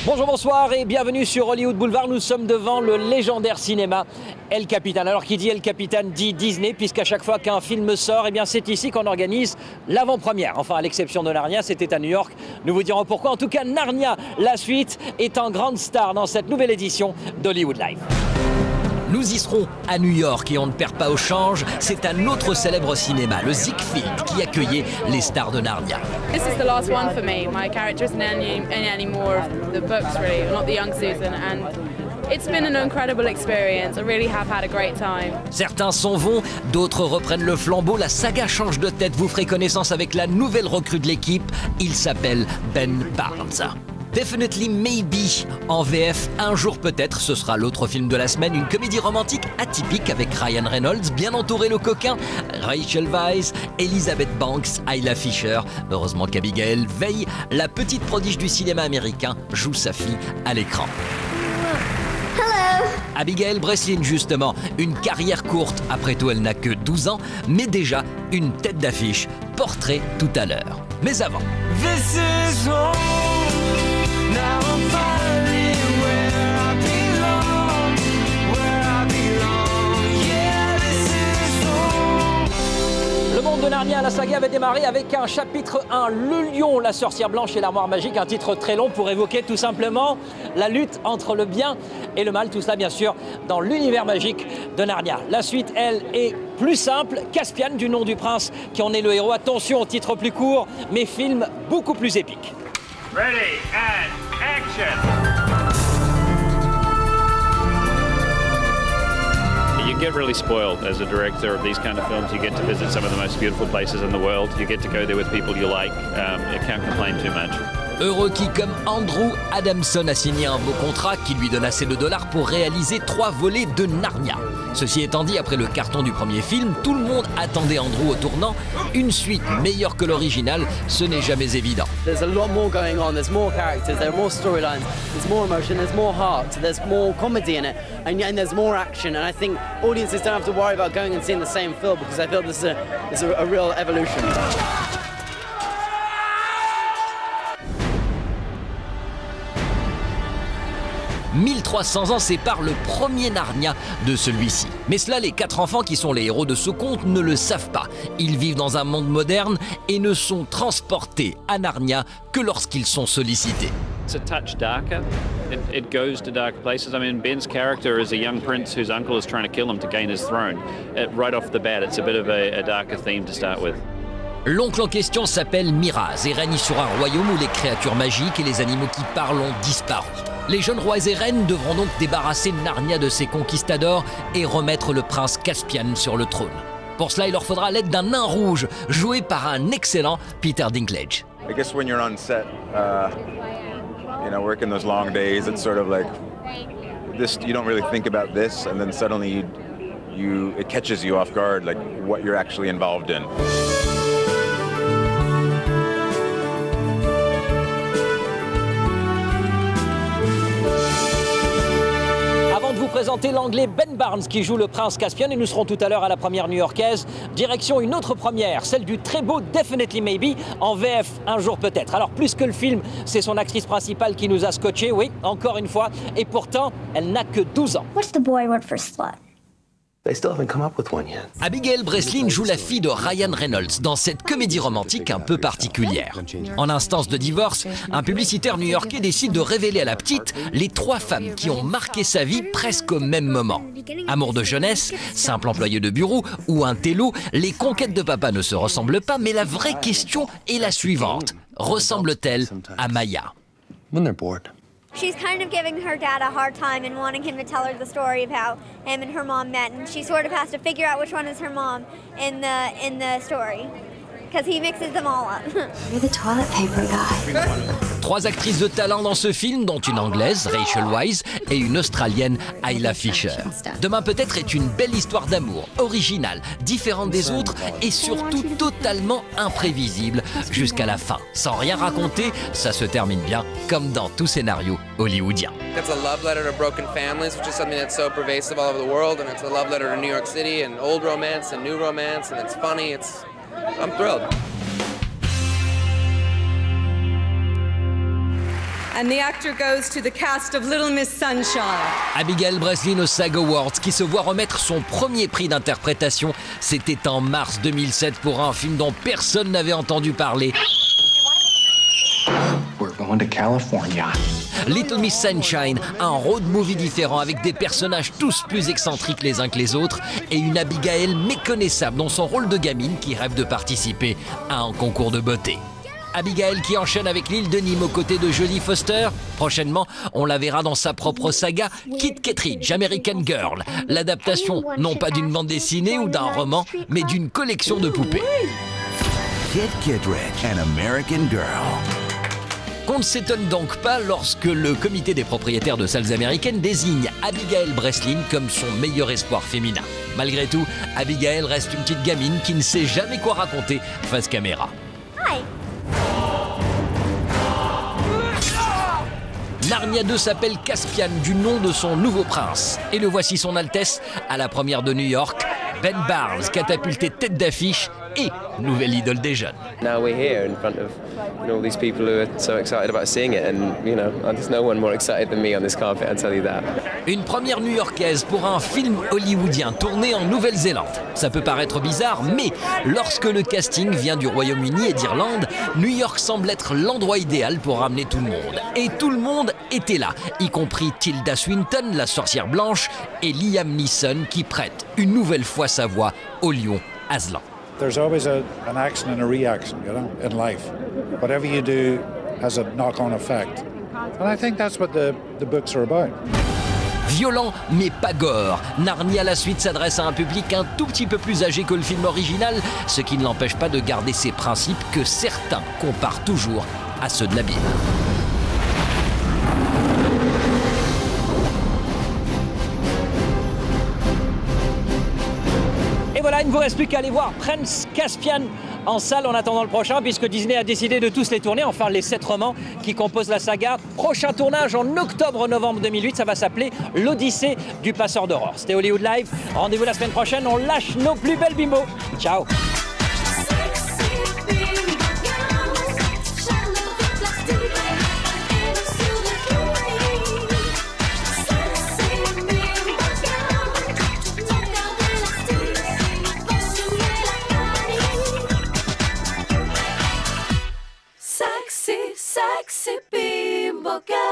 Bonjour, bonsoir et bienvenue sur Hollywood Boulevard. Nous sommes devant le légendaire cinéma El Capitan. Alors qui dit El Capitan dit Disney, puisqu'à chaque fois qu'un film sort, eh bien c'est ici qu'on organise l'avant-première. Enfin, à l'exception de Narnia, c'était à New York. Nous vous dirons pourquoi. En tout cas, Narnia, la suite, est en grande star dans cette nouvelle édition d'Hollywood Live. Nous y serons à New York et on ne perd pas au change. C'est un autre célèbre cinéma, le Ziegfeld, qui accueillait les stars de Narnia. This is the last one for me. My character isn't any more of the books, really, not the young Susan, and it's been an incredible experience. I really have had a great time. Certains s'en vont, d'autres reprennent le flambeau. La saga change de tête. Vous ferez connaissance avec la nouvelle recrue de l'équipe. Il s'appelle Ben Barnes. Definitely Maybe, en VF, Un jour peut-être, ce sera l'autre film de la semaine, une comédie romantique atypique avec Ryan Reynolds, bien entouré le coquin, Rachel Weisz, Elizabeth Banks, Isla Fisher. Heureusement qu'Abigail Veil, la petite prodige du cinéma américain, joue sa fille à l'écran. Hello. Abigail Breslin, justement, une carrière courte, après tout elle n'a que 12 ans, mais déjà une tête d'affiche, portrait tout à l'heure. Mais avant... This is home. Now I'm finally where I belong, yeah, this is home. Le monde de Narnia, la saga avait démarré avec un chapitre 1, Le Lion, la sorcière blanche et l'armoire magique, un titre très long pour évoquer tout simplement la lutte entre le bien et le mal, tout cela bien sûr dans l'univers magique de Narnia. La suite, elle, est plus simple, Caspian, du nom du prince qui en est le héros. Attention au titre plus court, mais film beaucoup plus épique. Ready and action! You get really spoiled as a director of these kind of films. You get to visit some of the most beautiful places in the world. You get to go there with people you like. You can't complain too much. Heureux qui, comme Andrew Adamson, a signé un beau contrat qui lui donne assez de dollars pour réaliser 3 volets de Narnia. Ceci étant dit, après le carton du premier film, tout le monde attendait Andrew au tournant. Une suite meilleure que l'original, ce n'est jamais évident. There's a lot more going on, there's more characters, there are more storylines, there's more emotion, there's more heart, there's more comedy in it, and there's more action. And I think audiences don't have to worry about going and seeing the same film because I feel this is a real evolution. 1300 ans séparent le premier Narnia de celui-ci. Mais cela, les 4 enfants qui sont les héros de ce conte ne le savent pas. Ils vivent dans un monde moderne et ne sont transportés à Narnia que lorsqu'ils sont sollicités. It's a touch darker. It goes to dark places. I mean, Ben's character is a young prince whose uncle is trying to kill him to gain his throne. Right off the bat, it's a bit of a darker theme to start with. L'oncle en question s'appelle Miraz et règne sur un royaume où les créatures magiques et les animaux qui parlent ont disparu. Les jeunes rois et reines devront donc débarrasser Narnia de ses conquistadors et remettre le prince Caspian sur le trône. Pour cela, il leur faudra l'aide d'un nain rouge, joué par un excellent Peter Dinklage. I guess when you're on set, working those long days, it's sort of like this. You don't really think about this, and then suddenly it catches you off guard, like what you're actually involved in. Présenter l'anglais Ben Barnes qui joue le prince Caspian et nous serons tout à l'heure à la première new-yorkaise. Direction une autre première, celle du très beau Definitely Maybe en VF, Un jour peut-être. Alors plus que le film, c'est son actrice principale qui nous a scotché, oui, encore une fois, et pourtant, elle n'a que 12 ans. What's the boy word for slut? They still haven't come up with one yet. Abigail Breslin joue la fille de Ryan Reynolds dans cette comédie romantique un peu particulière. En instance de divorce, un publicitaire new-yorkais décide de révéler à la petite les 3 femmes qui ont marqué sa vie presque au même moment. Amour de jeunesse, simple employé de bureau ou un télo, les conquêtes de papa ne se ressemblent pas, mais la vraie question est la suivante. Ressemble-t-elle à Maya? When they're bored. She's kind of giving her dad a hard time and wanting him to tell her the story of how him and her mom met, and she sort of has to figure out which one is her mom in the story. because he mixes them all up. You're the toilet paper guy. 3 actrices de talent dans ce film, dont une anglaise, Rachel Weisz, et une australienne, Isla Fisher. Demain peut-être est une belle histoire d'amour, originale, différente des autres et surtout totalement imprévisible jusqu'à la fin. Sans rien raconter, ça se termine bien, comme dans tout scénario hollywoodien. It's a love letter to broken families, which is something that's so pervasive all over the world, and it's a love letter to New York City and old romance and new romance, and it's funny. I'm thrilled. And the actor goes to the cast of Little Miss Sunshine. Abigail Breslin aux SAG Awards, qui se voit remettre son premier prix d'interprétation. C'était en mars 2007 pour un film dont personne n'avait entendu parler. We're going to California. Little Miss Sunshine, un road movie différent avec des personnages tous plus excentriques les uns que les autres et une Abigail méconnaissable dans son rôle de gamine qui rêve de participer à un concours de beauté. Abigail qui enchaîne avec l'île de Nîmes aux côtés de Jodie Foster. Prochainement, on la verra dans sa propre saga Kit Kittredge, American Girl. L'adaptation, non pas d'une bande dessinée ou d'un roman, mais d'une collection de poupées. Kit Kittredge, an American Girl. Qu'on ne s'étonne donc pas lorsque le comité des propriétaires de salles américaines désigne Abigail Breslin comme son meilleur espoir féminin. Malgré tout, Abigail reste une petite gamine qui ne sait jamais quoi raconter face caméra. Hi. Narnia 2 s'appelle Caspian du nom de son nouveau prince. Et le voici son Altesse à la première de New York. Ben Barnes, catapulté tête d'affiche et nouvelle idole des jeunes. Now we're here in front of all these people who are so excited about seeing it, and there's no one more excited than me on this carpet, I'll tell you that. Une première new-yorkaise pour un film hollywoodien tourné en Nouvelle-Zélande. Ça peut paraître bizarre, mais lorsque le casting vient du Royaume-Uni et d'Irlande, New York semble être l'endroit idéal pour ramener tout le monde. Et tout le monde était là, y compris Tilda Swinton, la sorcière blanche, et Liam Neeson qui prête une nouvelle fois sa voix au lion Aslan. There's always an action and a reaction, in life. Whatever you do has a knock-on effect. And I think that's what the books are about. Violent mais pas gore, Narnia la suite s'adresse à un public un tout petit peu plus âgé que le film original, ce qui ne l'empêche pas de garder ses principes que certains comparent toujours à ceux de la Bible. Et voilà, il ne vous reste plus qu'à aller voir Prince Caspian en salle en attendant le prochain, puisque Disney a décidé de tous les tourner, enfin les 7 romans qui composent la saga. Prochain tournage en octobre-novembre 2008, ça va s'appeler l'Odyssée du Passeur d'Aurore. C'était Hollywood Live, rendez-vous la semaine prochaine, on lâche nos plus belles bimbos. Ciao. Sexy Bimbo Girl.